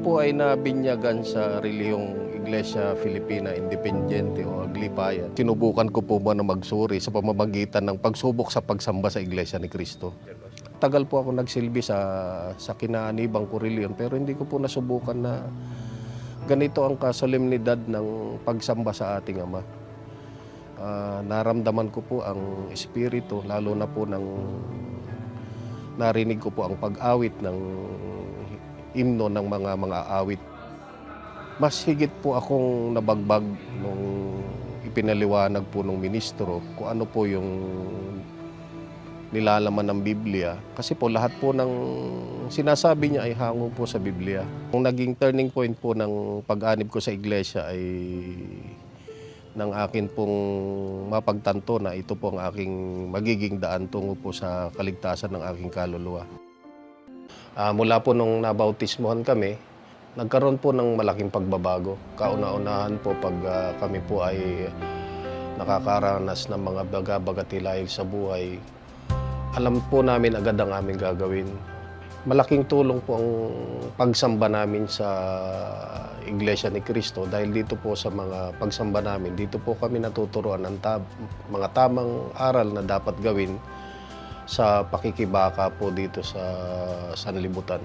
po ay nabinyagan sa relihiyong Iglesia Filipina Independiente o Aglipayan. Sinubukan ko po na magsuri sa pamamagitan ng pagsubok sa pagsamba sa Iglesia ni Cristo. Tagal po ako nagsilbi sa kinaanibang ko reliyon pero hindi ko po nasubukan na ganito ang kasolemnidad ng pagsamba sa ating Ama. Naramdaman ko po ang Espiritu, lalo na po ng narinig ko po ang pag-awit ng himno ng mga awit. Mas higit po akong nabagbag nung ipinaliwanag po ng ministro kung ano po yung nilalaman ng Biblia. Kasi po lahat po ng sinasabi niya ay hango po sa Biblia. Ang naging turning point po ng pag-anib ko sa iglesia ay ng akin pong mapagtanto na ito po ang aking magiging daan tungo po sa kaligtasan ng aking kaluluwa. Mula po nung nabautismohan kami, nagkaroon po ng malaking pagbabago. Kauna-unahan po pag kami po ay nakakaranas ng mga baga-bagatilail sa buhay, alam po namin agad ang aming gagawin. Malaking tulong po ang pagsamba namin sa Iglesia ni Cristo dahil dito po sa mga pagsamba namin, dito po kami natuturuan ng mga tamang aral na dapat gawin sa pakikibaka po dito sa sanlibutan.